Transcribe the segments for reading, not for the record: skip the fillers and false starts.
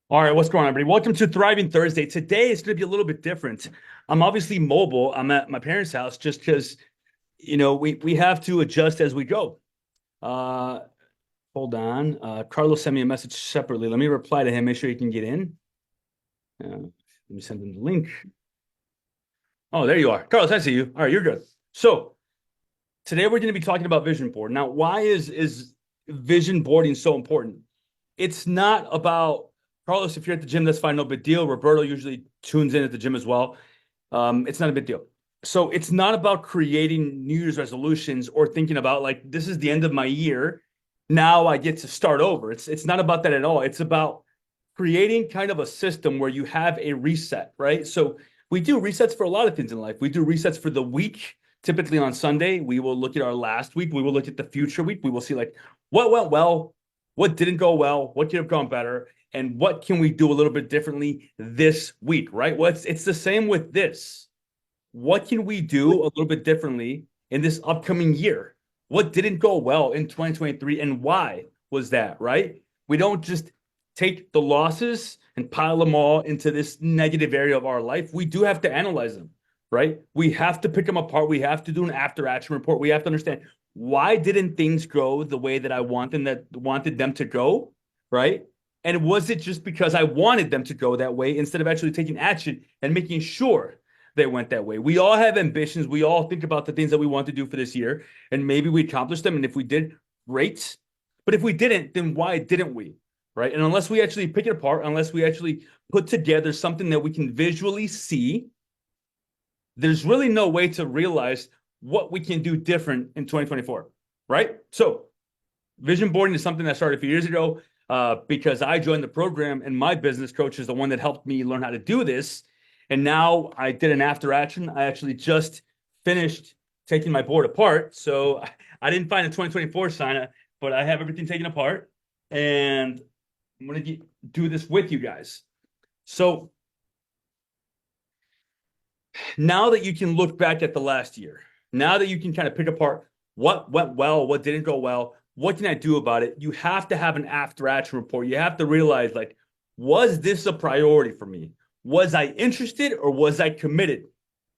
All right, what's going on, everybody? Welcome to Thriving Thursday. Today is going to be a little bit different. I'm obviously mobile. I'm at my parents' house just because, we have to adjust as we go. Uh, hold on. Carlos sent me a message separately. Let me reply to him. Make sure you can get in. Let me send him the link. Oh, there you are, Carlos. I see you. All right, you're good. So today we're going to be talking about vision board. Now, why is vision boarding so important? It's not about Carlos. If you're at the gym, that's fine, no big deal. Roberto usually tunes in at the gym as well. It's not a big deal. So it's not about creating New Year's resolutions or thinking about like this is the end of my year. Now I get to start over. It's not about that at all. It's about creating kind of a system where you have a reset, right? So we do resets for a lot of things in life. We do resets for the week. Typically on Sunday, we will look at our last week. We will look at the future week. We will see like what went well, what didn't go well, what could have gone better, and what can we do a little bit differently this week, right? Well, it's the same with this. What can we do a little bit differently in this upcoming year? What didn't go well in 2023 and why was that, right? We don't just take the losses and pile them all into this negative area of our life. We do have to analyze them, right? We have to pick them apart. We have to do an after action report. We have to understand why didn't things go the way that I wanted them to go, right? And was it just because I wanted them to go that way instead of actually taking action and making sure they went that way? We all have ambitions. We all think about the things that we want to do for this year, and maybe we accomplished them. And if we did, great. But if we didn't, then why didn't we? Right. And unless we actually pick it apart, unless we actually put together something that we can visually see, there's really no way to realize what we can do different in 2024. Right. So vision boarding is something that started a few years ago because I joined the program and my business coach is the one that helped me learn how to do this. And now I did an after action. I actually just finished taking my board apart. So I didn't find a 2024 sign, but I have everything taken apart. And I'm going to do this with you guys. So now that you can look back at the last year, now that you can kind of pick apart what went well, what didn't go well, what can I do about it? You have to have an after action report. You have to realize, like, was this a priority for me? Was I interested or was I committed?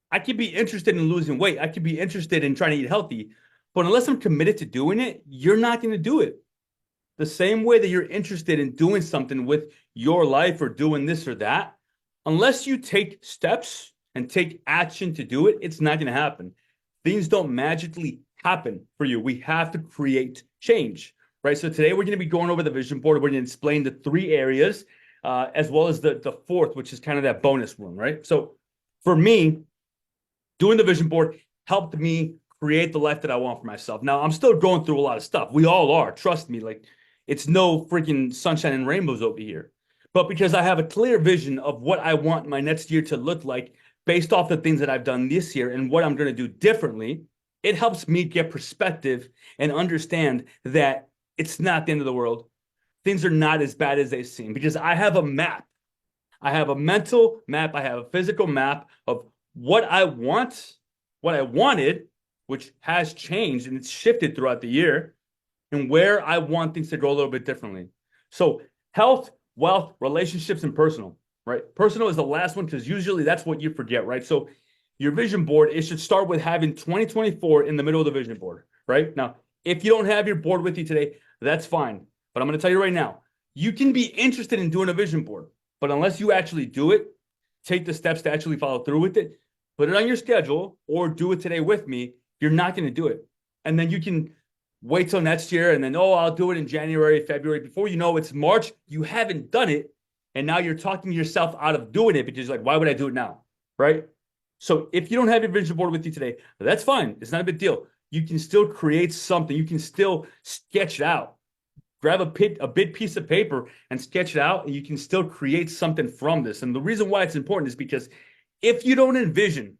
I could be interested in losing weight. I could be interested in trying to eat healthy, but unless I'm committed to doing it, you're not going to do it. The same way that you're interested in doing something with your life or doing this or that, unless you take steps and take action to do it, it's not going to happen. Things don't magically happen for you. We have to create change, right? So today we're going to be going over the vision board. We're going to explain the three areas, as well as the fourth, which is kind of that bonus one, right? So for me, doing the vision board helped me create the life that I want for myself. Now I'm still going through a lot of stuff. We all are. Trust me. Like it's no freaking sunshine and rainbows over here. But because I have a clear vision of what I want my next year to look like based off the things that I've done this year and what I'm going to do differently, it helps me get perspective and understand that it's not the end of the world. Things are not as bad as they seem because I have a map. I have a mental map. I have a physical map of what I want, what I wanted, which has changed and it's shifted throughout the year, and where I want things to go a little bit differently. So, health, wealth, relationships, and personal, right? Personal is the last one because usually that's what you forget, right? So, your vision board, it should start with having 2024 in the middle of the vision board, right? Now, if you don't have your board with you today, that's fine. But I'm going to tell you right now, you can be interested in doing a vision board, but unless you actually do it, take the steps to actually follow through with it, put it on your schedule or do it today with me, you're not going to do it. And then you can wait till next year and then, oh, I'll do it in January, February. Before you know it's March, you haven't done it. And now you're talking yourself out of doing it because you're like, why would I do it now? Right? So if you don't have your vision board with you today, that's fine. It's not a big deal. You can still create something. You can still sketch it out. Grab a big piece of paper and sketch it out, and you can still create something from this. And the reason why it's important is because if you don't envision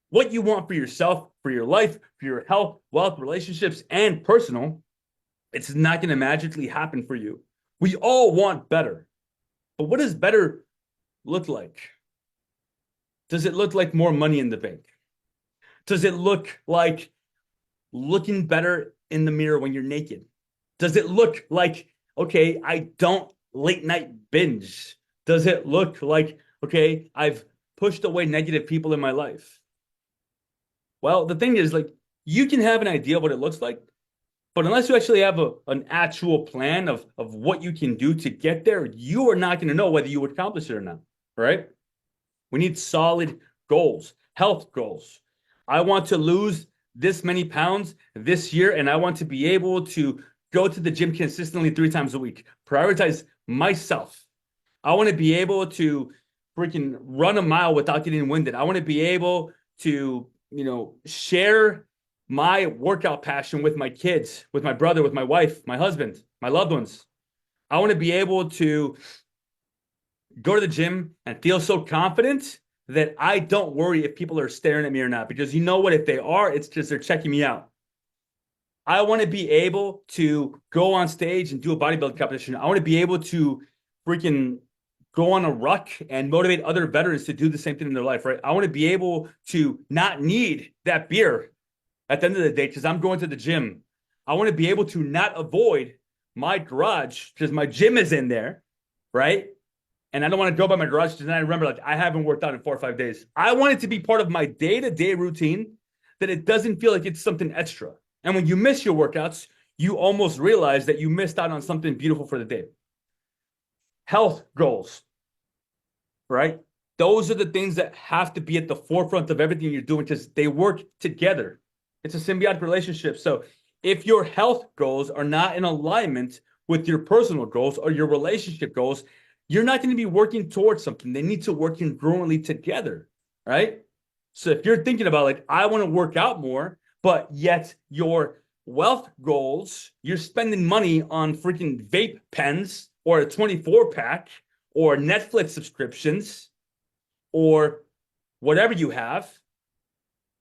what you want for yourself, for your life, for your health, wealth, relationships, and personal, it's not going to magically happen for you. We all want better. But what does better look like? Does it look like more money in the bank? Does it look like looking better in the mirror when you're naked? Does it look like, okay, I don't late night binge? Does it look like, okay, I've pushed away negative people in my life? Well, the thing is, like, you can have an idea of what it looks like, but unless you actually have an actual plan of what you can do to get there, you are not going to know whether you would accomplish it or not, right? We need solid goals, health goals. I want to lose this many pounds this year, and I want to be able to go to the gym consistently 3 times a week. Prioritize myself. I want to be able to freaking run a mile without getting winded. I want to be able to, share my workout passion with my kids, with my brother, with my wife, my husband, my loved ones. I want to be able to go to the gym and feel so confident that I don't worry if people are staring at me or not. Because you know what? If they are, it's just they're checking me out. I want to be able to go on stage and do a bodybuilding competition. I want to be able to freaking go on a ruck and motivate other veterans to do the same thing in their life, right? I want to be able to not need that beer at the end of the day because I'm going to the gym. I want to be able to not avoid my garage because my gym is in there, right? And I don't want to go by my garage because then I remember, like, I haven't worked out in 4 or 5 days. I want it to be part of my day-to-day routine that it doesn't feel like it's something extra. And when you miss your workouts, you almost realize that you missed out on something beautiful for the day. Health goals, right? Those are the things that have to be at the forefront of everything you're doing because they work together. It's a symbiotic relationship. So if your health goals are not in alignment with your personal goals or your relationship goals, you're not going to be working towards something. They need to work congruently together, right? So if you're thinking about, like, I want to work out more, but yet your wealth goals, you're spending money on freaking vape pens or a 24 pack or Netflix subscriptions or whatever you have,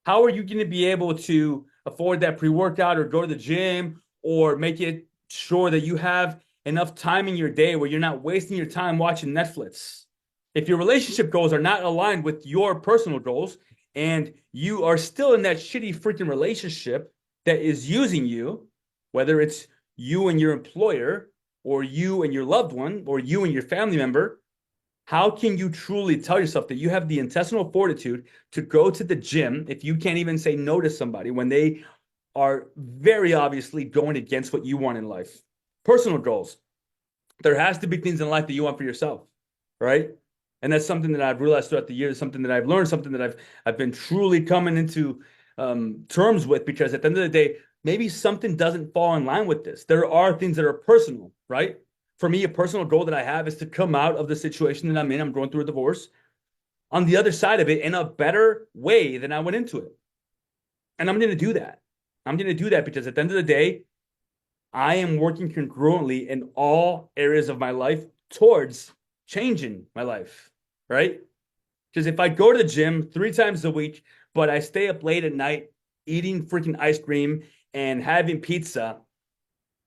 how are you going to be able to afford that pre-workout or go to the gym or make it sure that you have enough time in your day where you're not wasting your time watching Netflix? If your relationship goals are not aligned with your personal goals and you are still in that shitty freaking relationship that is using you, whether it's you and your employer or you and your loved one or you and your family member, how can you truly tell yourself that you have the intestinal fortitude to go to the gym if you can't even say no to somebody when they are very obviously going against what you want in life? Personal goals. There has to be things in life that you want for yourself, right? And that's something that I've realized throughout the years, something that I've learned, something that I've been truly coming into terms with, because at the end of the day, maybe something doesn't fall in line with this. There are things that are personal, right? For me, a personal goal that I have is to come out of the situation that I'm in. I'm going through a divorce on the other side of it in a better way than I went into it. And I'm going to do that. I'm going to do that because at the end of the day, I am working congruently in all areas of my life towards changing my life, right? Because if I go to the gym 3 times a week, but I stay up late at night eating freaking ice cream and having pizza,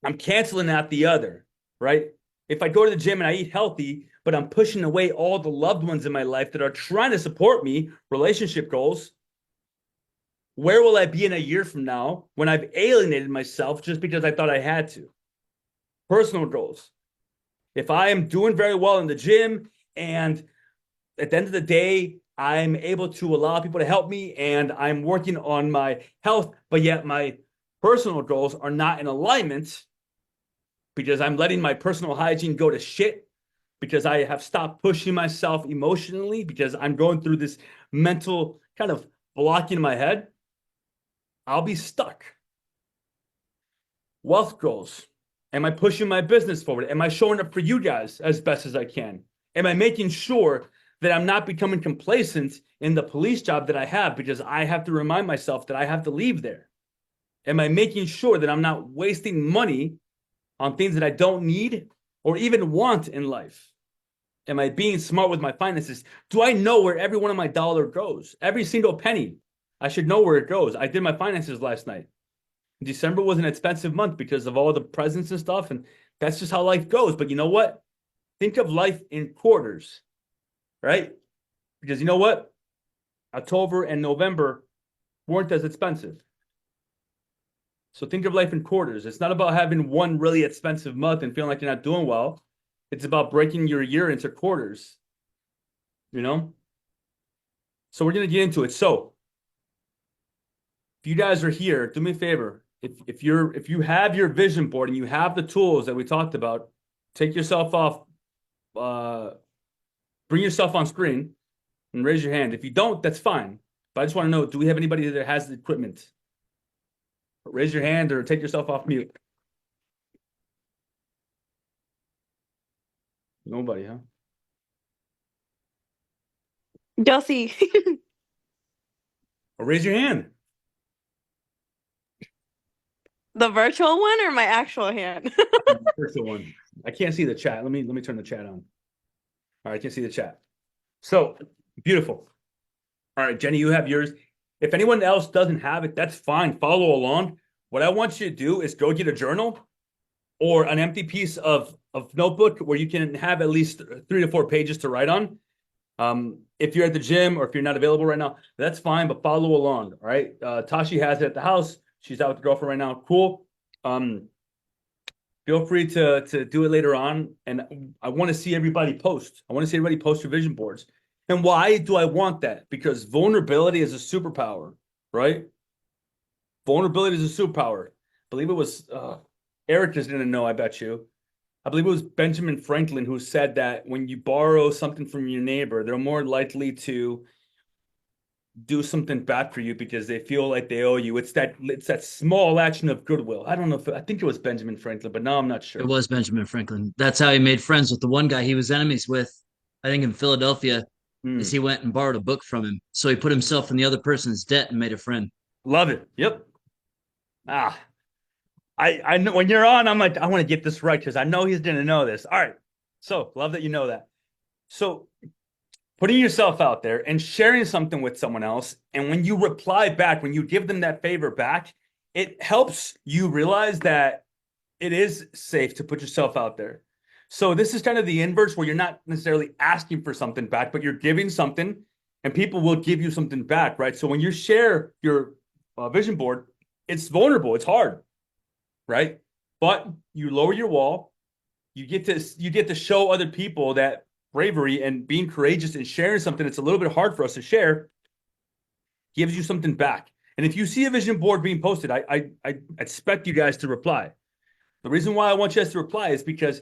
I'm canceling out the other, right? If I go to the gym and I eat healthy, but I'm pushing away all the loved ones in my life that are trying to support me, relationship goals, where will I be in a year from now when I've alienated myself just because I thought I had to? Personal goals. If I am doing very well in the gym and at the end of the day, I'm able to allow people to help me and I'm working on my health, but yet my personal goals are not in alignment because I'm letting my personal hygiene go to shit, because I have stopped pushing myself emotionally, because I'm going through this mental kind of blocking in my head, I'll be stuck. Wealth goals. Am I pushing my business forward? Am I showing up for you guys as best as I can? Am I making sure that I'm not becoming complacent in the police job that I have because I have to remind myself that I have to leave there? Am I making sure that I'm not wasting money on things that I don't need or even want in life? Am I being smart with my finances? Do I know where every one of my dollar goes? Every single penny. I should know where it goes. I did my finances last night. December was an expensive month because of all the presents and stuff, and that's just how life goes. But you know what? Think of life in quarters, right? Because you know what? October and November weren't as expensive. So think of life in quarters. It's not about having one really expensive month and feeling like you're not doing well. It's about breaking your year into quarters, you know? So we're going to get into it. So if you guys are here, do me a favor. If you have your vision board and you have the tools that we talked about, take yourself off, bring yourself on screen and raise your hand. If you don't, that's fine. But I just want to know, do we have anybody that has the equipment? Raise your hand or take yourself off mute. Nobody, huh? Josie. Or raise your hand. The virtual one or my actual hand? First the one. I can't see the chat. Let me turn the chat on. All right, I can see the chat. So beautiful. All right, Jenny, you have yours. If anyone else doesn't have it, that's fine. Follow along. What I want you to do is go get a journal or an empty piece of notebook where you can have at least 3 to 4 pages to write on. If you're at the gym or if you're not available right now, that's fine, but follow along. All right. Tashi has it at the house. She's out with the girlfriend right now. Cool. Feel free to do it later on. And I want to see everybody post. I want to see everybody post your vision boards. And why do I want that? Because vulnerability is a superpower, right? Vulnerability is a superpower. I believe it was Eric is going to know, I bet you. I believe it was Benjamin Franklin who said that when you borrow something from your neighbor, they're more likely to do something bad for you because they feel like they owe you. It's that small action of goodwill. I don't know I think it was Benjamin Franklin, but now I'm not sure. It was Benjamin Franklin. That's how he made friends with the one guy he was enemies with, I think in Philadelphia, is he went and borrowed a book from him. So he put himself in the other person's debt and made a friend. Love it. Yep. I know when you're on, I'm like, I want to get this right because I know he's going to know this. All right. So love that you know that. So putting yourself out there and sharing something with someone else. And when you reply back, when you give them that favor back, it helps you realize that it is safe to put yourself out there. So this is kind of the inverse where you're not necessarily asking for something back, but you're giving something and people will give you something back, right? So when you share your vision board, it's vulnerable. It's hard, right? But you lower your wall. You get to show other people that bravery and being courageous and sharing something that's a little bit hard for us to share gives you something back. And if you see a vision board being posted, I expect you guys to reply. The reason why I want you guys to reply is because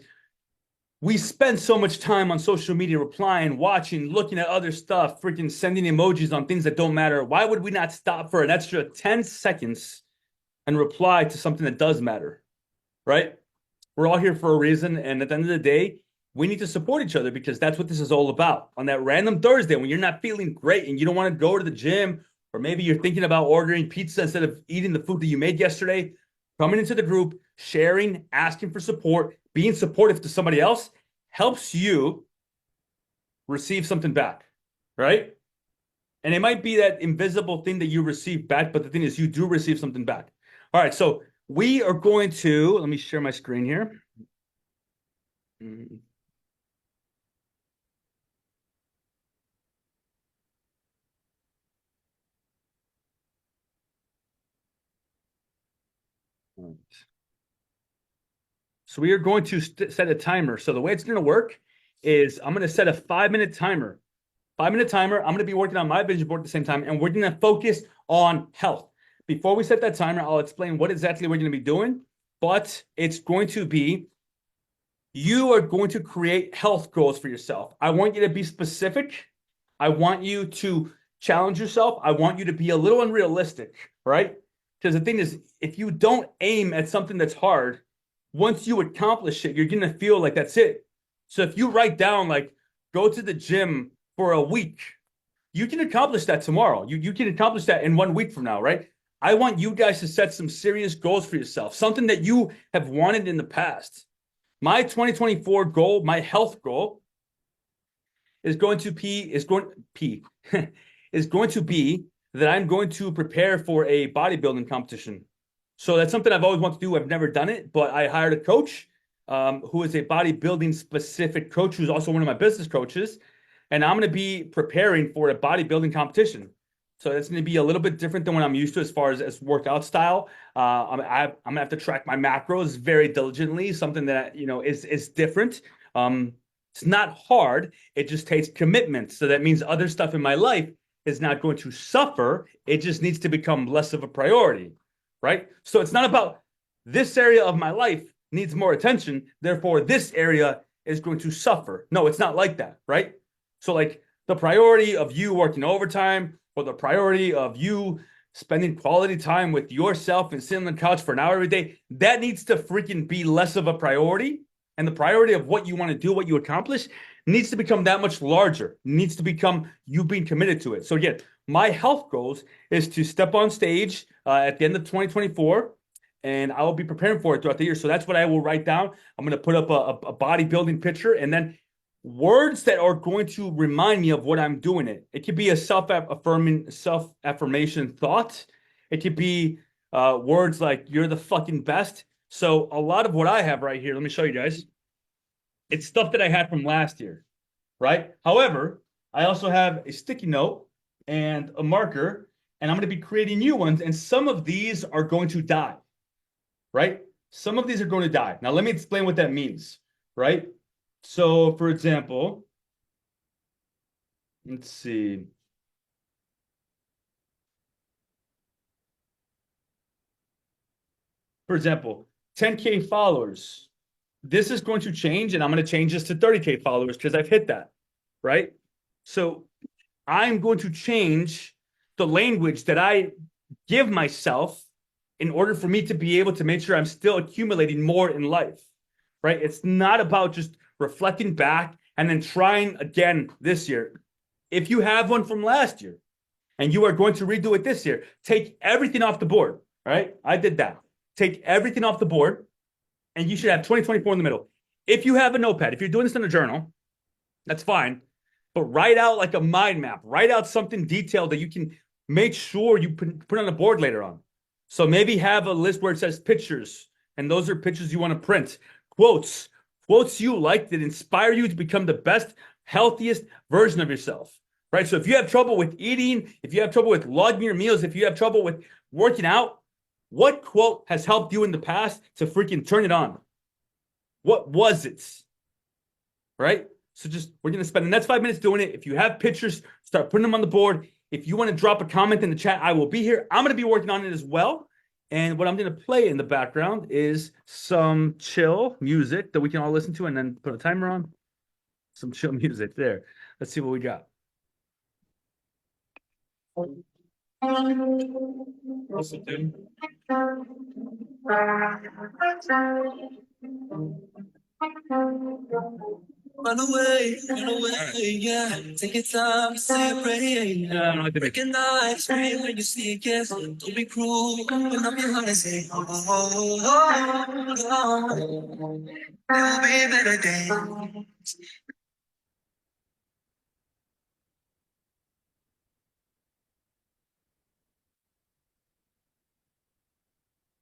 we spend so much time on social media replying, watching, looking at other stuff, freaking sending emojis on things that don't matter. Why would we not stop for an extra 10 seconds and reply to something that does matter, right? We're all here for a reason. And at the end of the day, we need to support each other because that's what this is all about. On that random Thursday, when you're not feeling great and you don't want to go to the gym, or maybe you're thinking about ordering pizza instead of eating the food that you made yesterday, coming into the group, sharing, asking for support, being supportive to somebody else helps you receive something back, right? And it might be that invisible thing that you receive back, but the thing is you do receive something back. All right, so we are going to, let me share my screen here. So we are going to set a timer. So the way it's going to work is I'm going to set a 5-minute timer. 5-minute timer. I'm going to be working on my vision board at the same time, and we're going to focus on health. Before we set that timer, I'll explain what exactly we're going to be doing, but it's going to be, you are going to create health goals for yourself. I want you to be specific. I want you to challenge yourself. I want you to be a little unrealistic, right? Because the thing is, if you don't aim at something that's hard, once you accomplish it, you're going to feel like that's it. So if you write down, like, go to the gym for a week, you can accomplish that tomorrow. You can accomplish that in 1 week from now, right? I want you guys to set some serious goals for yourself, something that you have wanted in the past. My 2024 goal, my health goal, is going to be that I'm going to prepare for a bodybuilding competition. So that's something I've always wanted to do. I've never done it, but I hired a coach who is a bodybuilding specific coach, who's also one of my business coaches. And I'm going to be preparing for a bodybuilding competition. So it's going to be a little bit different than what I'm used to as far as workout style. I'm going to have to track my macros very diligently, something that, is different. It's not hard. It just takes commitment. So that means other stuff in my life is not going to suffer. It just needs to become less of a priority, right? So it's not about this area of my life needs more attention. Therefore, this area is going to suffer. No, it's not like that, right? So, like the priority of you working overtime or the priority of you spending quality time with yourself and sitting on the couch for an hour every day, that needs to freaking be less of a priority. And the priority of what you want to do, what you accomplish, needs to become that much larger, needs to become you being committed to it. So, again, my health goals is to step on stage at the end of 2024, and I will be preparing for it throughout the year. So that's what I will write down. I'm going to put up a bodybuilding picture, and then words that are going to remind me of what I'm doing. It could be a self-affirmation thought. It could be words like "you're the fucking best." So a lot of what I have right here, let me show you guys. It's stuff that I had from last year, right? However, I also have a sticky note and a marker, and I'm going to be creating new ones. And some of these are going to die, right? Some of these are going to die. Now, let me explain what that means, right? So, for example, let's see. For example, 10K followers. This is going to change, and I'm going to change this to 30K followers because I've hit that, right? So I'm going to change the language that I give myself in order for me to be able to make sure I'm still accumulating more in life, right? It's not about just reflecting back and then trying again this year. If you have one from last year and you are going to redo it this year, take everything off the board, right? I did that. Take everything off the board, and you should have 2024 in the middle. If you have a notepad, if you're doing this in a journal, that's fine. But write out like a mind map. Write out something detailed that you can make sure you put on the board later on. So maybe have a list where it says pictures, and those are pictures you want to print. Quotes you like that inspire you to become the best, healthiest version of yourself, right? So if you have trouble with eating, if you have trouble with logging your meals, if you have trouble with working out, what quote has helped you in the past to freaking turn it on? What was it? Right? So just we're gonna spend the next 5 minutes doing it. If you have pictures, start putting them on the board. If you want to drop a comment in the chat, I will be here. I'm gonna be working on it as well. And what I'm gonna play in the background is some chill music that we can all listen to, and then put a timer on. Some chill music there. Let's see what we got. Listen, dude. Run away, yeah. Take your time, say a prayer, yeah. I don't like the beat. Recognize me when you see it, yes. Don't be cruel when I'm behind and say, oh, oh, oh, oh. There'll be better days.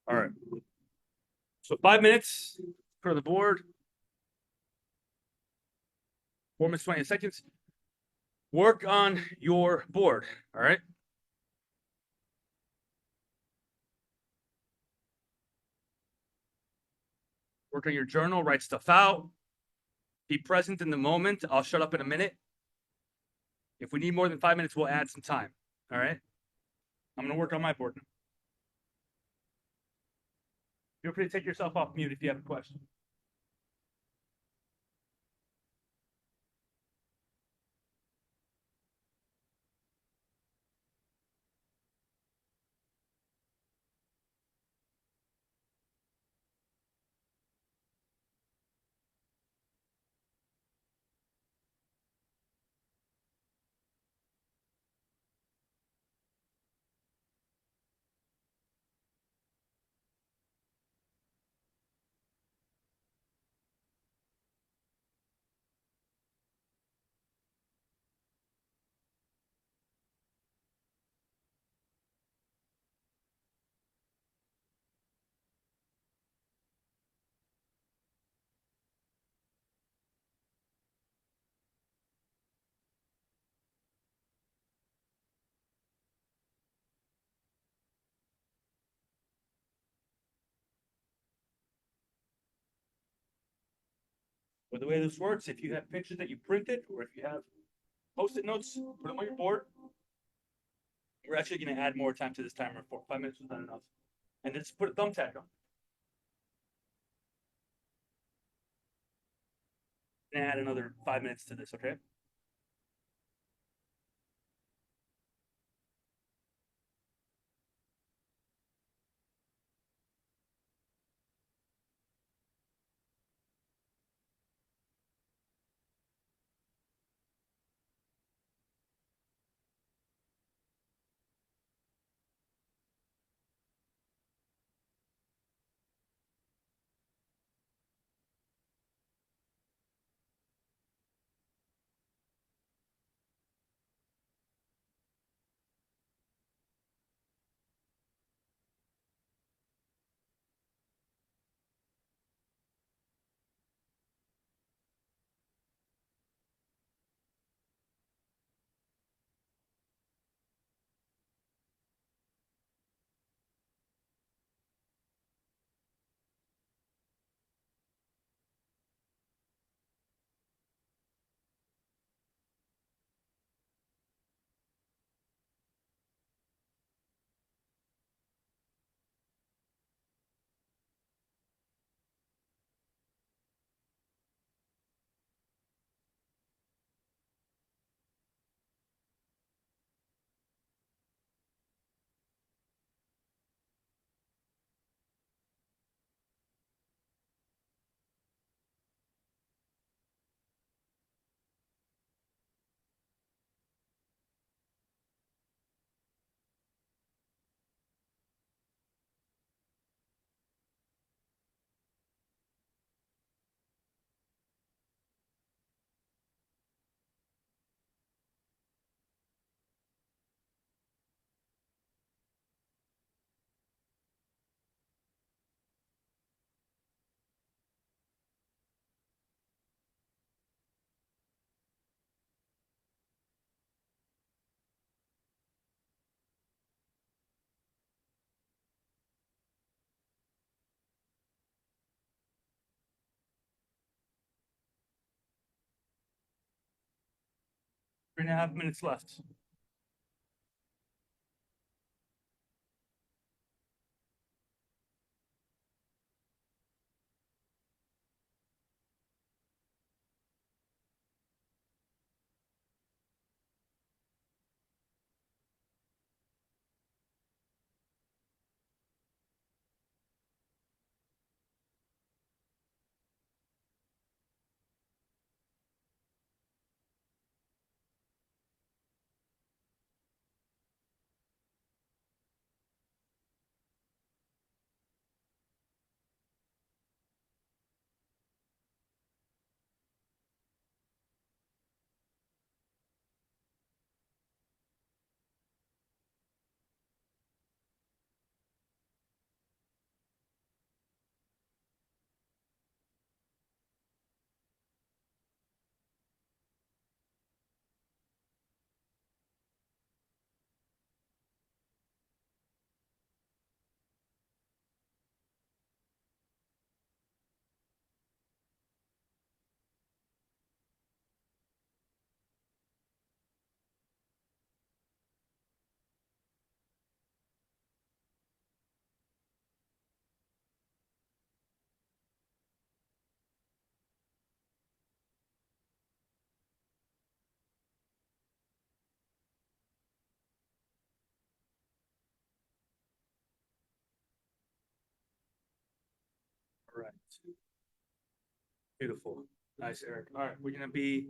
All right. So 5 minutes for the board. 4 minutes, 20 seconds. Work on your board. All right. Work on your journal, write stuff out. Be present in the moment. I'll shut up in a minute. If we need more than 5 minutes, we'll add some time. All right. I'm going to work on my board. Feel free to take yourself off mute if you have a question. But the way this works, if you have pictures that you printed or if you have post-it notes, put them on your board. We're actually going to add more time to this timer. 5 minutes was not enough. And just put a thumbtack on. And add another 5 minutes to this, okay? Three and a half minutes left. All right. Beautiful. Nice, Eric. All right, we're going to be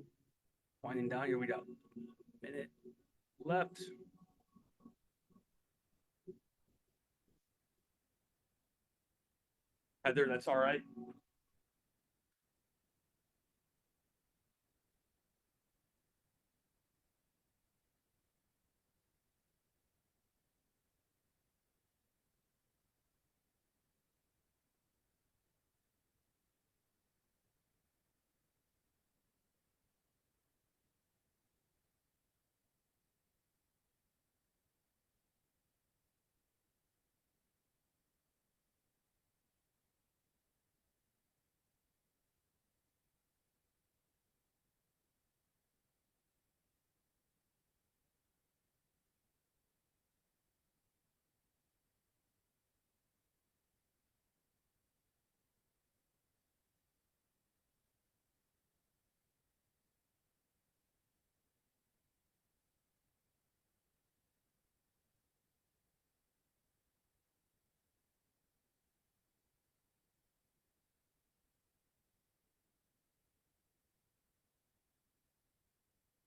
winding down here. We got a minute left. Heather, that's all right.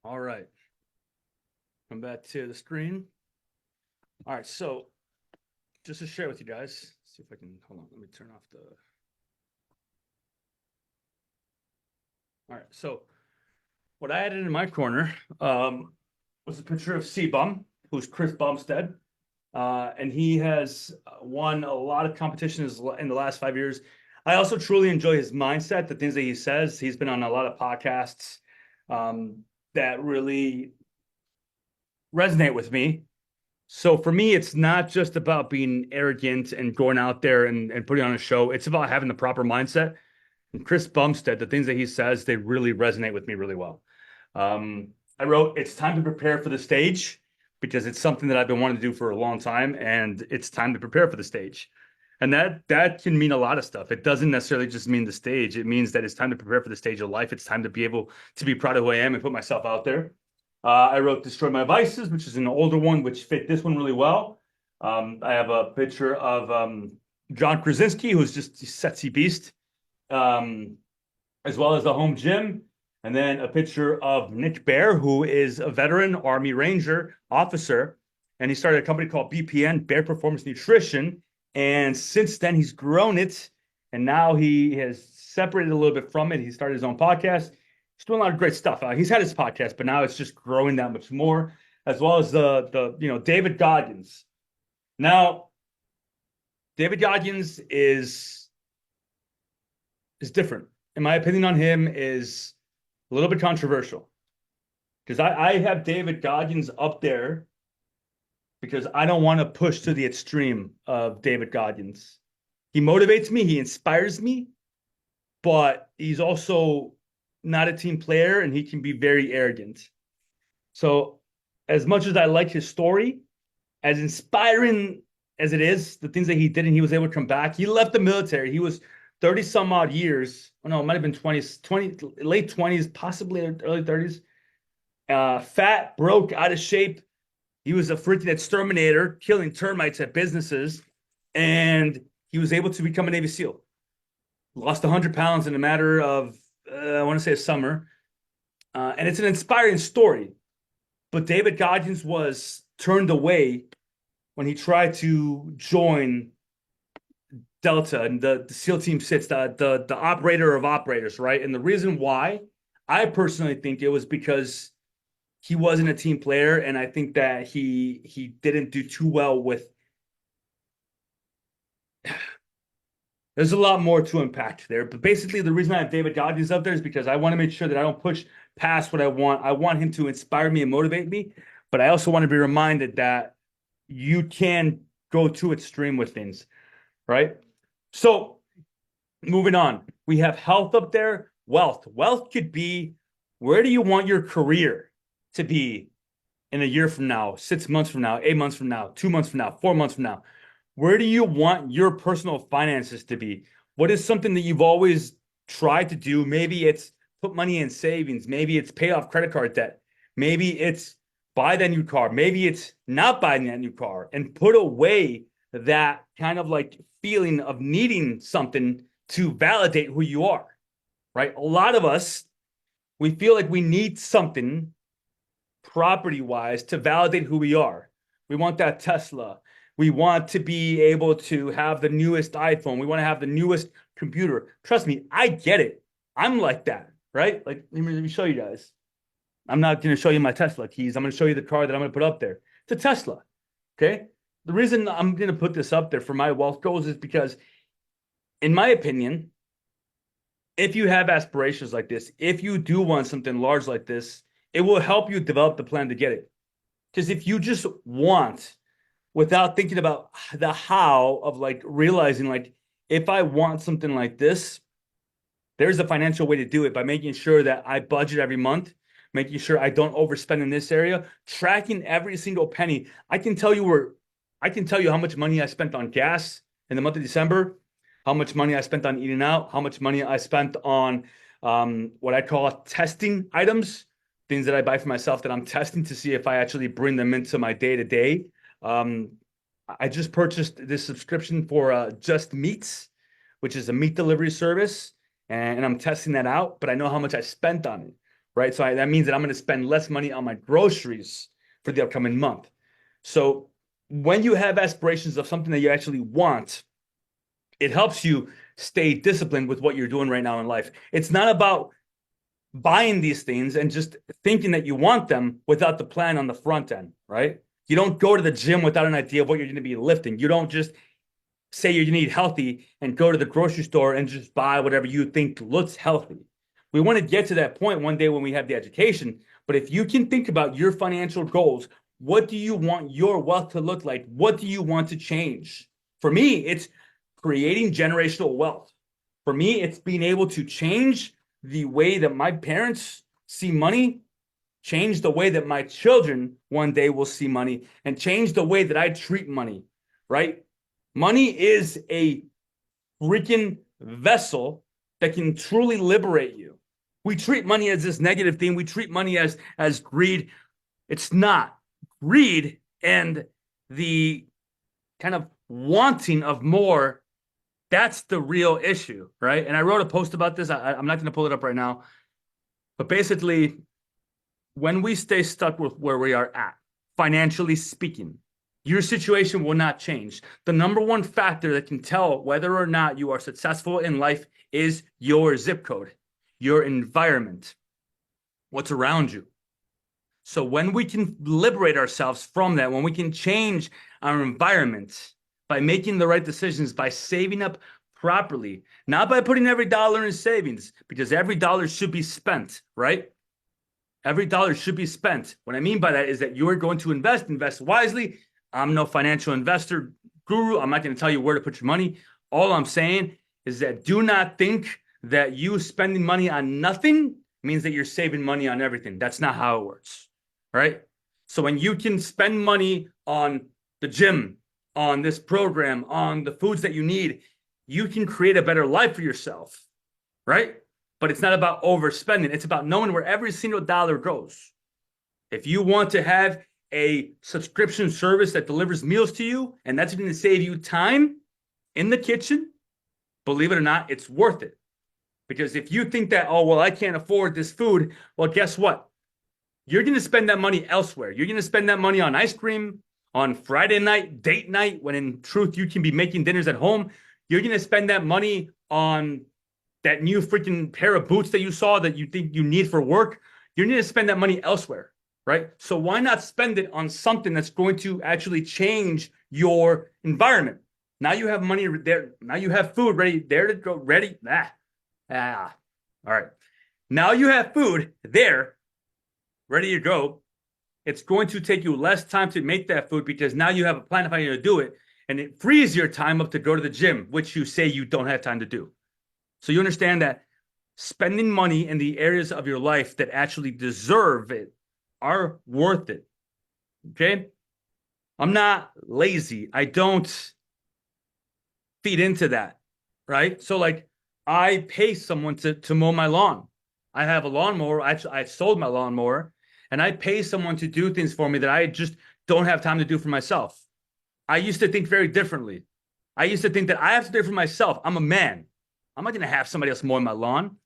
All right. Come back to the screen. All right. So just to share with you guys, see if I can, hold on. Let me turn off the. All right. So what I added in my corner was a picture of C-Bum, who's Chris Bumstead. And he has won a lot of competitions in the last 5 years. I also truly enjoy his mindset, the things that he says. He's been on a lot of podcasts that really resonate with me. So for me, it's not just about being arrogant and going out there and putting on a show. It's about having the proper mindset. And Chris Bumstead, the things that he says, they really resonate with me really well. I wrote, it's time to prepare for the stage because it's something that I've been wanting to do for a long time, and it's time to prepare for the stage. And that can mean a lot of stuff. It doesn't necessarily just mean the stage. It means that it's time to prepare for the stage of life. It's time to be able to be proud of who I am and put myself out there. I wrote Destroy My Vices, which is an older one, which fit this one really well. I have a picture of John Krasinski, who's just a sexy beast, as well as the home gym. And then a picture of Nick Bear, who is a veteran Army Ranger officer. And he started a company called BPN, Bear Performance Nutrition. And since then, he's grown it. And now he has separated a little bit from it. He started his own podcast. He's doing a lot of great stuff. He's had his podcast, but now it's just growing that much more, as well as the David Goggins. Now, David Goggins is different. In my opinion on him is a little bit controversial, because I have David Goggins up there because I don't want to push to the extreme of David Goggins. He motivates me, he inspires me, but he's also not a team player, and he can be very arrogant. So as much as I like his story, as inspiring as it is, the things that he did and he was able to come back, he left the military. He was 30 some odd years. Oh no, it might have been 20, late 20s, possibly early 30s. Fat, broke, out of shape. He was a freaking exterminator, killing termites at businesses. And he was able to become a Navy SEAL. Lost 100 pounds in a matter of, I want to say a summer. And it's an inspiring story. But David Goggins was turned away when he tried to join Delta and the SEAL Team 6, the operator of operators, right? And the reason why, I personally think it was because he wasn't a team player, and I think that he didn't do too well with. There's a lot more to unpack there, but basically the reason I have David Goggins up there is because I want to make sure that I don't push past what I want. I want him to inspire me and motivate me, but I also want to be reminded that you can go too extreme with things, right? So moving on, we have health up there, wealth. Wealth could be, where do you want your career to be in a year from now, 6 months from now, 8 months from now, 2 months from now, 4 months from now? Where do you want your personal finances to be? What is something that you've always tried to do? Maybe it's put money in savings. Maybe it's pay off credit card debt. Maybe it's buy that new car. Maybe it's not buying that new car, and put away that kind of like feeling of needing something to validate who you are, right? A lot of us, we feel like we need something property-wise to validate who we are. We want that Tesla. We want to be able to have the newest iPhone. We want to have the newest computer. Trust me, I get it. I'm like that, right? Like, let me show you guys. I'm not going to show you my Tesla keys. I'm going to show you the car that I'm going to put up there. It's a Tesla, okay? The reason I'm going to put this up there for my wealth goals is because, in my opinion, if you have aspirations like this, if you do want something large like this, it will help you develop the plan to get it. Because if you just want, without thinking about the how of like realizing, like, if I want something like this, there's a financial way to do it by making sure that I budget every month, making sure I don't overspend in this area, tracking every single penny. I can tell you how much money I spent on gas in the month of December, how much money I spent on eating out, how much money I spent on what I call testing items, things that I buy for myself that I'm testing to see if I actually bring them into my day-to-day. I just purchased this subscription for Just Meats, which is a meat delivery service, and I'm testing that out, but I know how much I spent on it, right? So that means that I'm going to spend less money on my groceries for the upcoming month. So when you have aspirations of something that you actually want, it helps you stay disciplined with what you're doing right now in life. It's not about buying these things and just thinking that you want them without the plan on the front end, right? You don't go to the gym without an idea of what you're going to be lifting. You don't just say you need healthy and go to the grocery store and just buy whatever you think looks healthy. We want to get to that point one day when we have the education. But if you can think about your financial goals, what do you want your wealth to look like? What do you want to change? For me, it's creating generational wealth. For me, it's being able to change the way that my parents see money, change the way that my children one day will see money, and change the way that I treat money, right? Money is a freaking vessel that can truly liberate you. We treat money as this negative thing. We treat money as greed. It's not. Greed and the kind of wanting of more, that's the real issue, right? And I wrote a post about this. I'm not going to pull it up right now. But basically, when we stay stuck with where we are at, financially speaking, your situation will not change. The number one factor that can tell whether or not you are successful in life is your zip code, your environment, what's around you. So when we can liberate ourselves from that, when we can change our environment by making the right decisions, by saving up properly, not by putting every dollar in savings, because every dollar should be spent, right? Every dollar should be spent. What I mean by that is that you're going to invest wisely. I'm no financial investor guru. I'm not going to tell you where to put your money. All I'm saying is that do not think that you spending money on nothing means that you're saving money on everything. That's not how it works, right? So when you can spend money on the gym, on this program, on the foods that you need, you can create a better life for yourself, right? But it's not about overspending. It's about knowing where every single dollar goes. If you want to have a subscription service that delivers meals to you, and that's going to save you time in the kitchen, believe it or not, it's worth it. Because if you think that, oh, well, I can't afford this food, well, guess what? You're going to spend that money elsewhere. You're going to spend that money on ice cream, on Friday night, date night, when in truth, you can be making dinners at home. You're going to spend that money on that new freaking pair of boots that you saw that you think you need for work. You're going to spend that money elsewhere, right? So why not spend it on something that's going to actually change your environment? Now you have money there. Now you have food ready there to go, ready. All right. Now you have food there, ready to go. It's going to take you less time to make that food because now you have a plan of how you're going to do it. And it frees your time up to go to the gym, which you say you don't have time to do. So you understand that spending money in the areas of your life that actually deserve it are worth it. Okay? I'm not lazy. I don't feed into that, right? So like I pay someone to mow my lawn. I have a lawnmower. I sold my lawnmower, and I pay someone to do things for me that I just don't have time to do for myself. I used to think very differently. I used to think that I have to do it for myself. I'm a man. I'm not going to have somebody else mowing my lawn.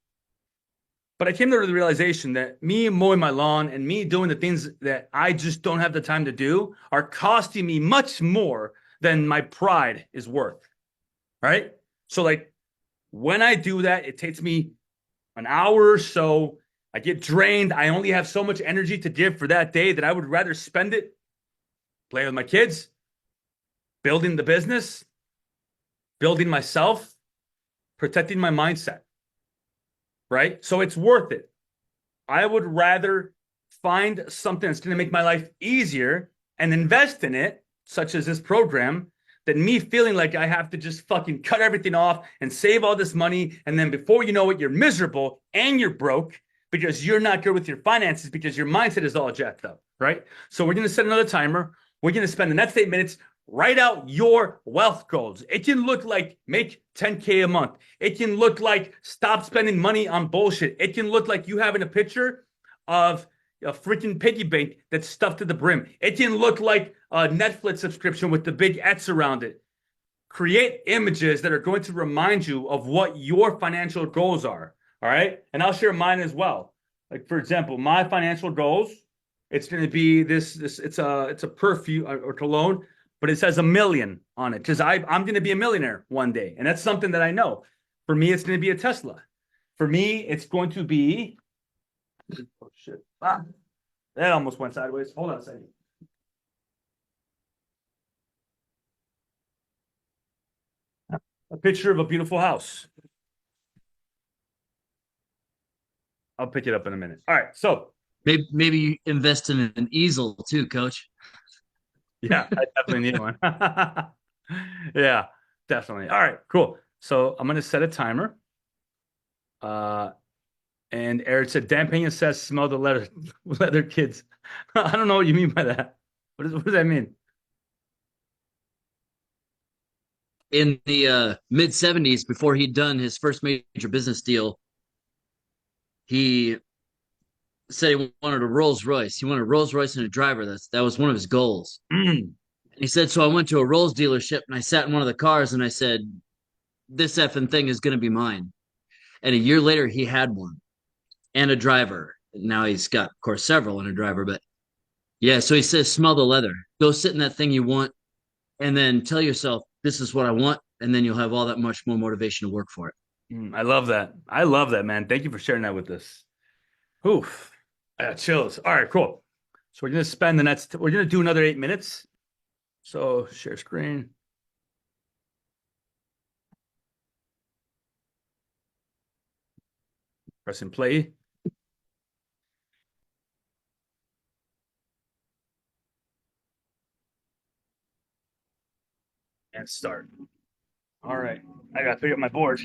But I came to the realization that me mowing my lawn and me doing the things that I just don't have the time to do are costing me much more than my pride is worth, right? So like when I do that, it takes me an hour or so. I get drained. I only have so much energy to give for that day that I would rather spend it playing with my kids, building the business, building myself, protecting my mindset, right? So it's worth it. I would rather find something that's going to make my life easier and invest in it, such as this program, than me feeling like I have to just fucking cut everything off and save all this money. And then before you know it, you're miserable and you're broke because you're not good with your finances because your mindset is all jacked up, right? So we're going to set another timer. We're going to spend the next 8 minutes. Write out your wealth goals. It can look like make 10K a month. It can look like stop spending money on bullshit. It can look like you having a picture of a freaking piggy bank that's stuffed to the brim. It can look like a Netflix subscription with the big X around it. Create images that are going to remind you of what your financial goals are. All right. And I'll share mine as well. Like for example, my financial goals, it's going to be this it's a perfume or cologne, but it says a million on it because I'm going to be a millionaire one day, and that's something that I know. For me, it's going to be a Tesla. For me, it's going to be oh shit. That almost went sideways. Hold on a second. A picture of a beautiful house. I'll pick it up in a minute. All right. So, Maybe you invest in an easel too, Coach. yeah, I definitely need one. Yeah, definitely. All right, cool. So I'm gonna set a timer. Uh, and Eric said, Dan Pena says, smell the leather kids. I don't know what you mean by that. What does that mean? In the mid 70s, before he'd done his first major business deal, he said he wanted a Rolls Royce. He wanted a Rolls Royce and a driver. That was one of his goals. Mm. He said, so I went to a Rolls dealership and I sat in one of the cars and I said, this effing thing is going to be mine. And a year later, he had one and a driver. Now he's got, of course, several and a driver. But yeah, so he says, smell the leather. Go sit in that thing you want and then tell yourself, this is what I want. And then you'll have all that much more motivation to work for it. I love that. I love that, man. Thank you for sharing that with us. Oof. I got chills. All right, cool. So we're gonna spend the next, we're gonna do another 8 minutes. So share screen. Press and play. And start. All right. I gotta pick up my board.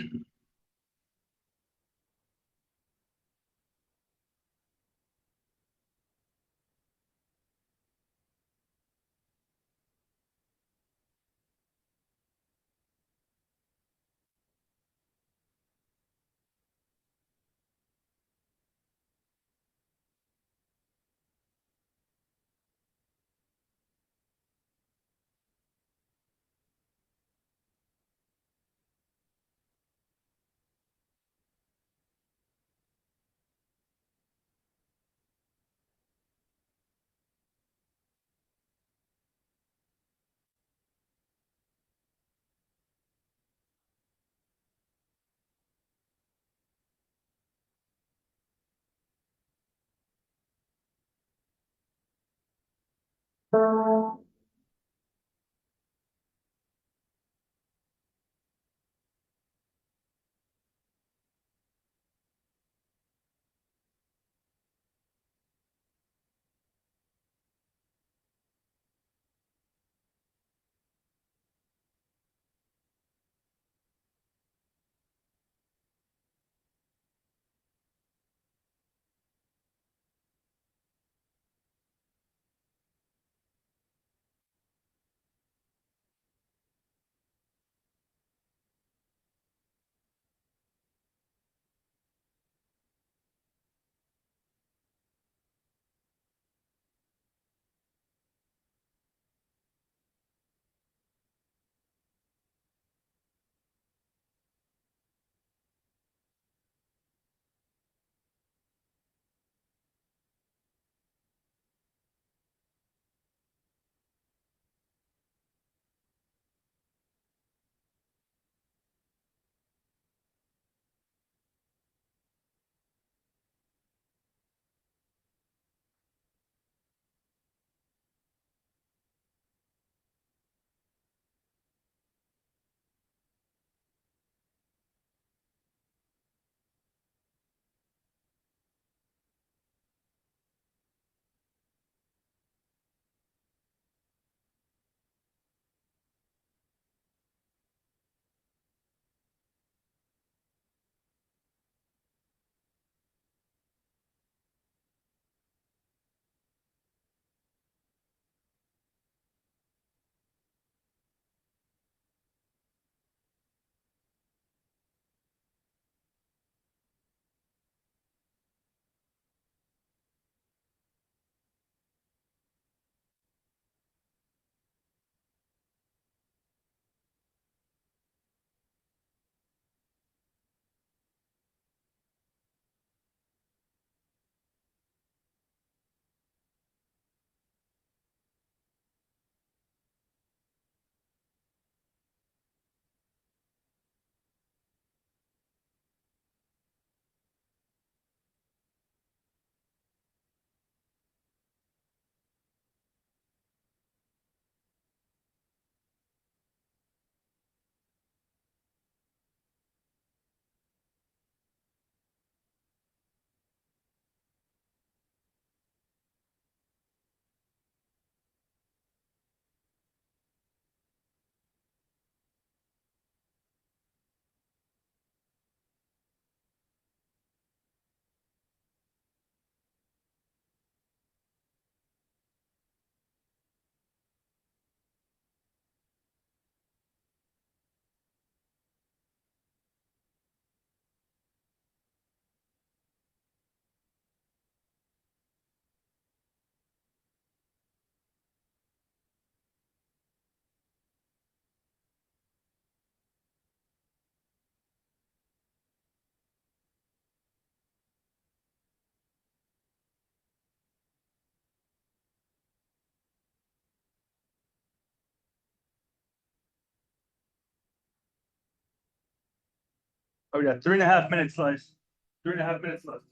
Oh, yeah, 3.5 minutes, slice. 3.5 minutes left.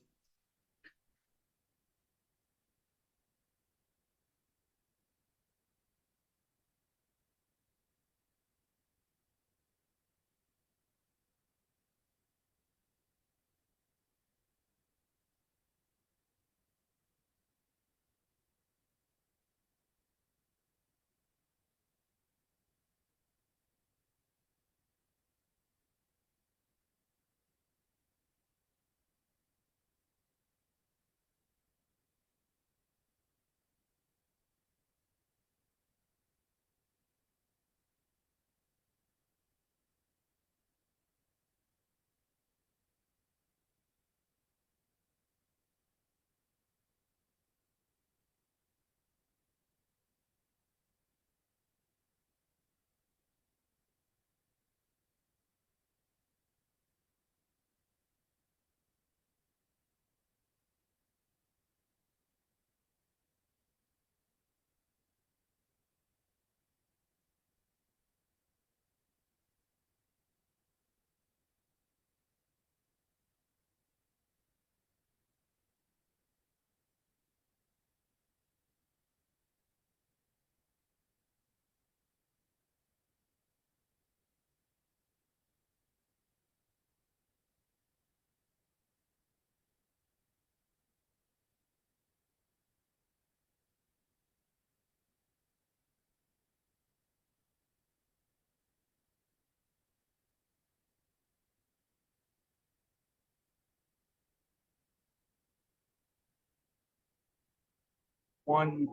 One,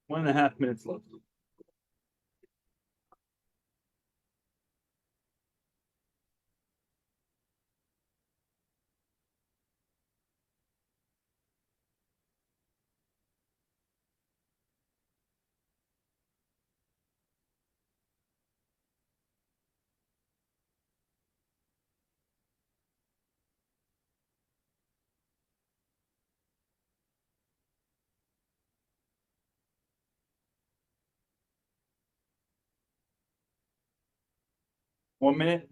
1.5 minutes left. One minute.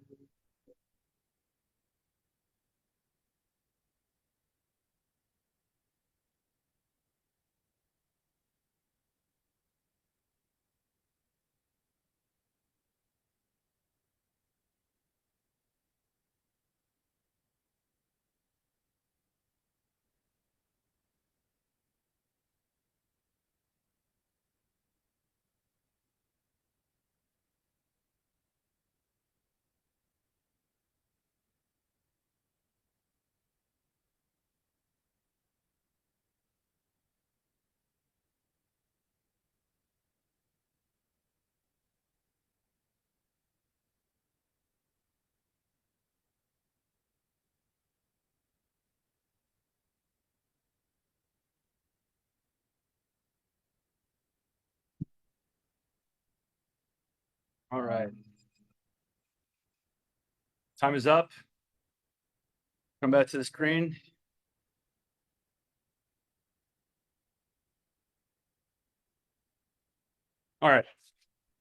All right. Time is up. Come back to the screen. All right.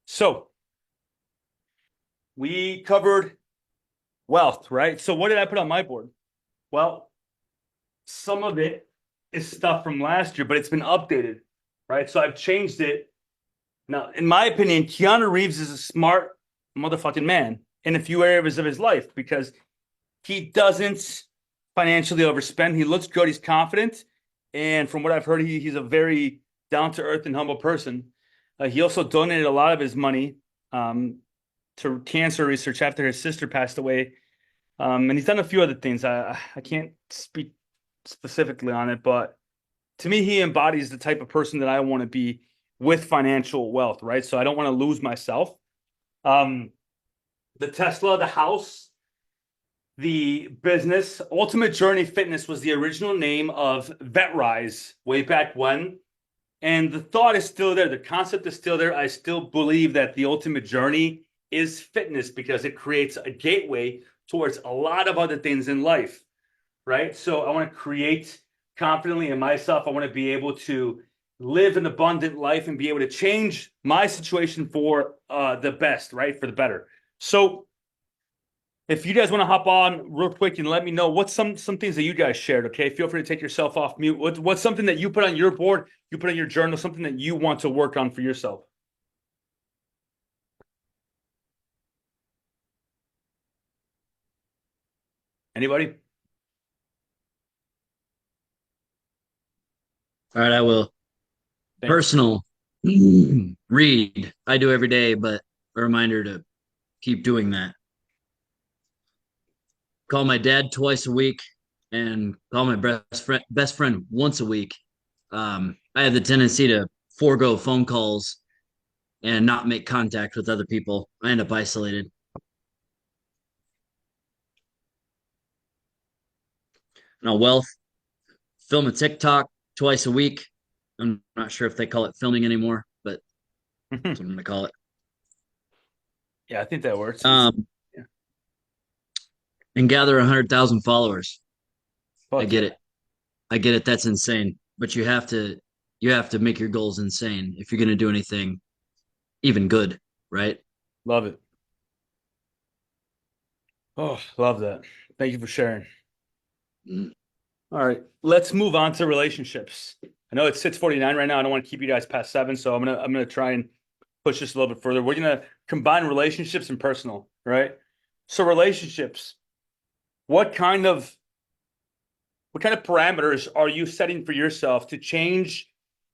So we covered wealth, right? So what did I put on my board? Well, some of it is stuff from last year, but it's been updated, right? So I've changed it. Now, in my opinion, Keanu Reeves is a smart motherfucking man in a few areas of his life because he doesn't financially overspend. He looks good. He's confident. And from what I've heard, he's a very down to earth and humble person. He also donated a lot of his money to cancer research after his sister passed away. And he's done a few other things. I can't speak specifically on it, but to me, he embodies the type of person that I want to be with financial wealth, right? So I don't want to lose myself. The Tesla, the house, the business, Ultimate Journey Fitness was the original name of VetRise way back when. And the thought is still there. The concept is still there. I still believe that the ultimate journey is fitness because it creates a gateway towards a lot of other things in life, right? So I want to create confidently in myself. I want to be able to live an abundant life and be able to change my situation for the best, right? For the better. So if you guys want to hop on real quick and let me know what's some things that you guys shared, okay? Feel free to take yourself off mute. What's something that you put on your board, you put on your journal, something that you want to work on for yourself? Anybody? All right, I will. Thank you. Personal read. I do every day, but a reminder to keep doing that. Call my dad twice a week and call my best friend once a week. I have the tendency to forego phone calls and not make contact with other people. I end up isolated. Now, wealth, film a TikTok twice a week. I'm not sure if they call it filming anymore, but that's what I'm going to call it. Yeah, I think that works. Yeah. And gather 100,000 followers. Fuck I get yeah. it. I get it. That's insane. But you have to make your goals insane if you're going to do anything even good, right? Love it. Oh, love that. Thank you for sharing. Mm. All right, let's move on to relationships. I know it's 6:49 right now. I don't want to keep you guys past 7, so I'm gonna try and push this a little bit further. We're gonna combine relationships and personal, right? So relationships, what kind of parameters are you setting for yourself to change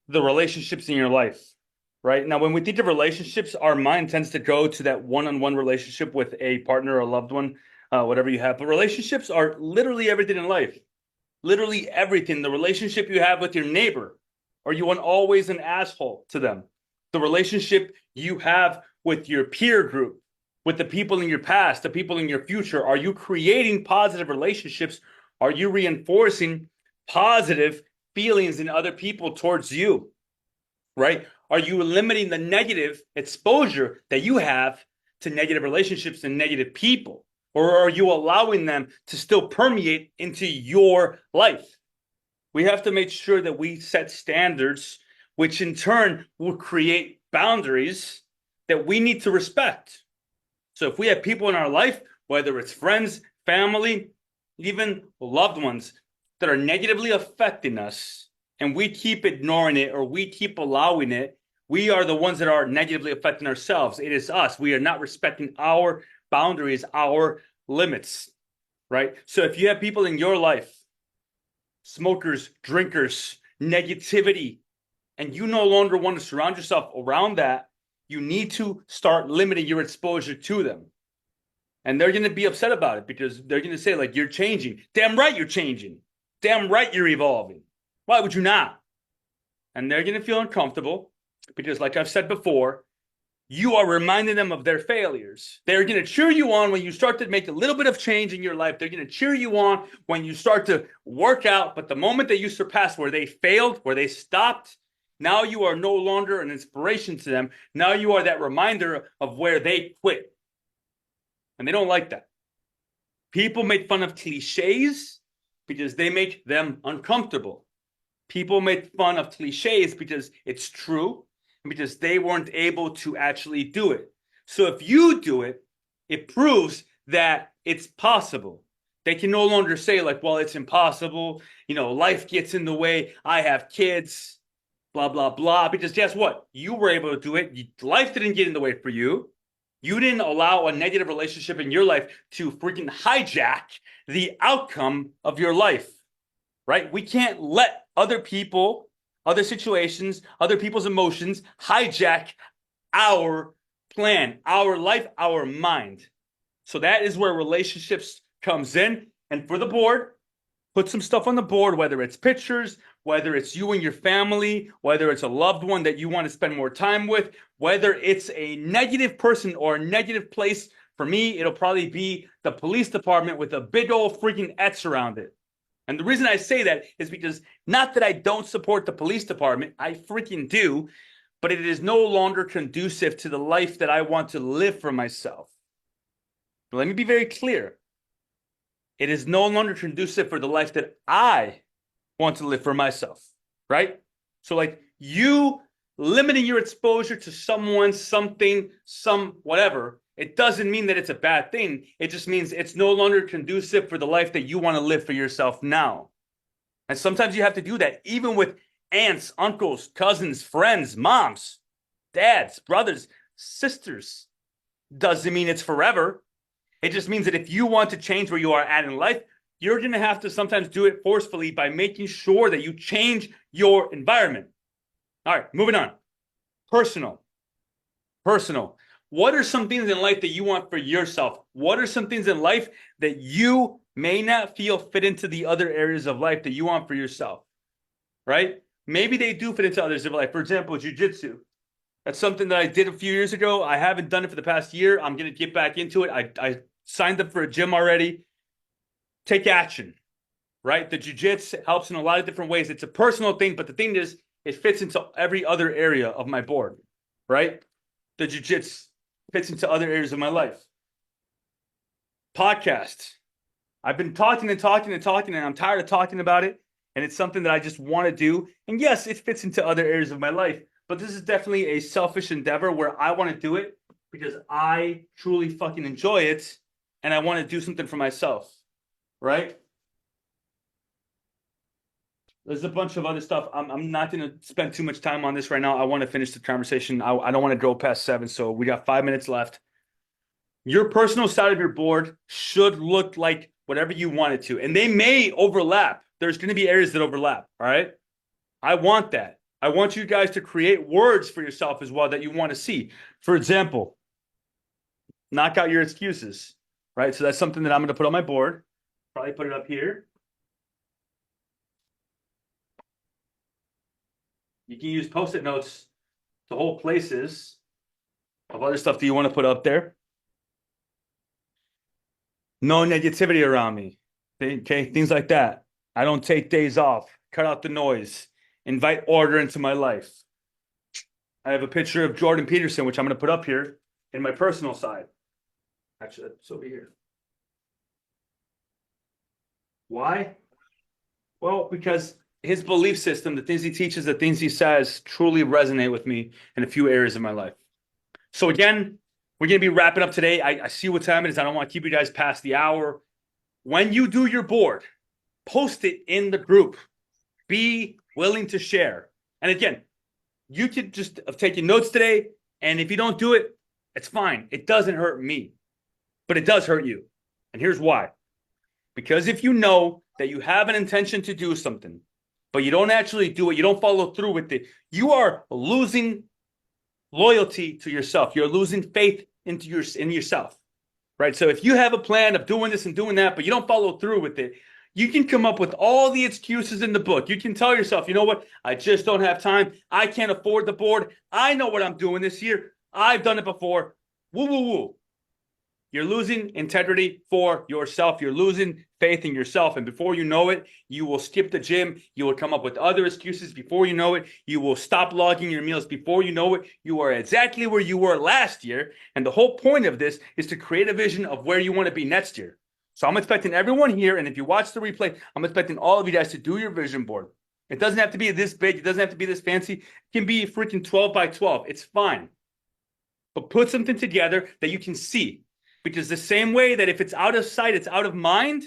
the relationships in your life? Right now, when we think of relationships, our mind tends to go to that one-on-one relationship with a partner or a loved one, whatever you have. But relationships are literally everything in life. Literally everything. The relationship you have with your neighbor. Are you always an asshole to them? The relationship you have with your peer group, with the people in your past, the people in your future. Are you creating positive relationships? Are you reinforcing positive feelings in other people towards you? Right? Are you limiting the negative exposure that you have to negative relationships and negative people? Or are you allowing them to still permeate into your life? We have to make sure that we set standards, which in turn will create boundaries that we need to respect. So if we have people in our life, whether it's friends, family, even loved ones, that are negatively affecting us, and we keep ignoring it or we keep allowing it, we are the ones that are negatively affecting ourselves. It is us. We are not respecting our boundaries, our limits, right? So if you have people in your life, smokers, drinkers, negativity, and you no longer want to surround yourself around that, you need to start limiting your exposure to them. And they're going to be upset about it because they're going to say, like, you're changing. Damn right you're changing. Damn right you're evolving. Why would you not? And they're going to feel uncomfortable because, like I've said before, you are reminding them of their failures. They're going to cheer you on when you start to make a little bit of change in your life. They're going to cheer you on when you start to work out. But the moment that you surpass where they failed, where they stopped, now you are no longer an inspiration to them. Now you are that reminder of where they quit. And they don't like that. People make fun of cliches because they make them uncomfortable. People make fun of cliches because it's true and because they weren't able to actually do it. So if you do it, it proves that it's possible. They can no longer say, like, well, it's impossible. You know, life gets in the way. I have kids, blah, blah, blah. Because guess what? You were able to do it. Life didn't get in the way for you. You didn't allow a negative relationship in your life to freaking hijack the outcome of your life, right? We can't let other people, other situations, other people's emotions hijack our plan, our life, our mind. So that is where relationships comes in. And for the board, put some stuff on the board, whether it's pictures, whether it's you and your family, whether it's a loved one that you want to spend more time with, whether it's a negative person or a negative place. For me, it'll probably be the police department with a big old freaking X around it. And the reason I say that is because not that I don't support the police department, I freaking do, but it is no longer conducive to the life that I want to live for myself. But let me be very clear. It is no longer conducive for the life that I want to live for myself, right? So like you limiting your exposure to someone, something, some whatever It doesn't mean that it's a bad thing. It just means it's no longer conducive for the life that you want to live for yourself now. And sometimes you have to do that, even with aunts, uncles, cousins, friends, moms, dads, brothers, sisters. Doesn't mean it's forever. It just means that if you want to change where you are at in life, you're going to have to sometimes do it forcefully by making sure that you change your environment. All right, moving on. Personal. What are some things in life that you want for yourself? What are some things in life that you may not feel fit into the other areas of life that you want for yourself? Right? Maybe they do fit into others of life. For example, jiu-jitsu. That's something that I did a few years ago. I haven't done it for the past year. I'm going to get back into it. I signed up for a gym already. Take action, right? The jiu-jitsu helps in a lot of different ways. It's a personal thing, but the thing is, it fits into every other area of my board, right? The jiu-jitsu fits into other areas of my life. Podcasts. I've been talking, and I'm tired of talking about it. And it's something that I just want to do. And yes, it fits into other areas of my life. But this is definitely a selfish endeavor where I want to do it because I truly fucking enjoy it. And I want to do something for myself. Right? There's a bunch of other stuff. I'm not going to spend too much time on this right now. I want to finish the conversation. I don't want to go past 7. So we got 5 minutes left. Your personal side of your board should look like whatever you want it to. And they may overlap. There's going to be areas that overlap. All right? I want that. I want you guys to create words for yourself as well that you want to see. For example, knock out your excuses. Right? So that's something that I'm going to put on my board. Probably put it up here. You can use Post-it notes to hold places of other stuff that you want to put up there. No negativity around me. Okay, things like that. I don't take days off. Cut out the noise. Invite order into my life. I have a picture of Jordan Peterson, which I'm going to put up here in my personal side. Actually, it's over here. Why? Well, because his belief system, the things he teaches, the things he says truly resonate with me in a few areas of my life. So again, we're going to be wrapping up today. I see what time it is. I don't want to keep you guys past the hour. When you do your board, post it in the group. Be willing to share. And again, you could just have taken notes today. And if you don't do it, it's fine. It doesn't hurt me, but it does hurt you. And here's why. Because if you know that you have an intention to do something, but you don't actually do it, you don't follow through with it, you are losing loyalty to yourself. You're losing faith in yourself, right? So if you have a plan of doing this and doing that, but you don't follow through with it, you can come up with all the excuses in the book. You can tell yourself, you know what? I just don't have time. I can't afford the board. I know what I'm doing this year. I've done it before. Woo, woo, woo. You're losing integrity for yourself. You're losing faith in yourself. And before you know it, you will skip the gym. You will come up with other excuses. Before you know it, you will stop logging your meals. Before you know it, you are exactly where you were last year. And the whole point of this is to create a vision of where you want to be next year. So I'm expecting everyone here, and if you watch the replay, I'm expecting all of you guys to do your vision board. It doesn't have to be this big. It doesn't have to be this fancy. It can be freaking 12 by 12. It's fine. But put something together that you can see. Because the same way that if it's out of sight, it's out of mind.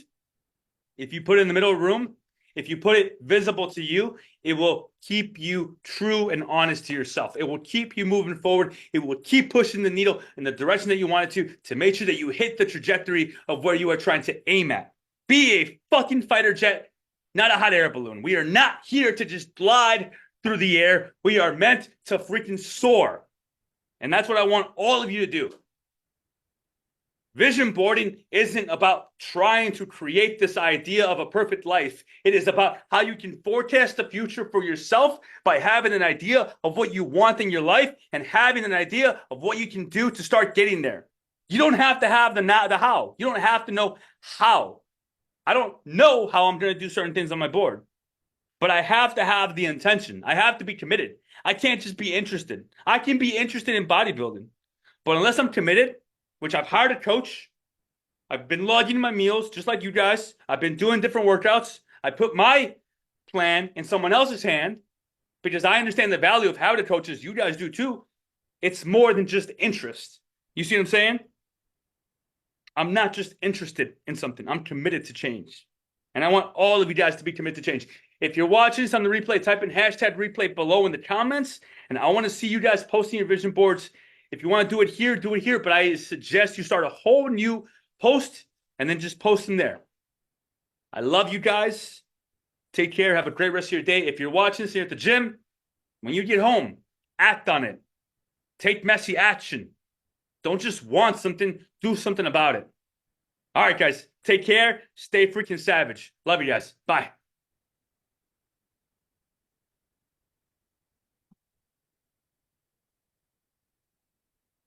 If you put it in the middle of the room, if you put it visible to you, it will keep you true and honest to yourself. It will keep you moving forward. It will keep pushing the needle in the direction that you want it to make sure that you hit the trajectory of where you are trying to aim at. Be a fucking fighter jet, not a hot air balloon. We are not here to just glide through the air. We are meant to freaking soar. And that's what I want all of you to do. Vision boarding isn't about trying to create this idea of a perfect life. It is about how you can forecast the future for yourself by having an idea of what you want in your life and having an idea of what you can do to start getting there. You don't have to have the how. You don't have to know how. I don't know how I'm going to do certain things on my board, but I have to have the intention. I have to be committed. I can't just be interested. I can be interested in bodybuilding, but unless I'm committed, which I've hired a coach. I've been logging my meals just like you guys. I've been doing different workouts. I put my plan in someone else's hand because I understand the value of having a coach as you guys do too. It's more than just interest. You see what I'm saying? I'm not just interested in something. I'm committed to change. And I want all of you guys to be committed to change. If you're watching this on the replay, type in hashtag replay below in the comments. And I want to see you guys posting your vision boards. If you want to do it here, do it here. But I suggest you start a whole new post and then just post them there. I love you guys. Take care. Have a great rest of your day. If you're watching this here at the gym, when you get home, act on it. Take messy action. Don't just want something, do something about it. All right, guys. Take care. Stay freaking savage. Love you guys. Bye.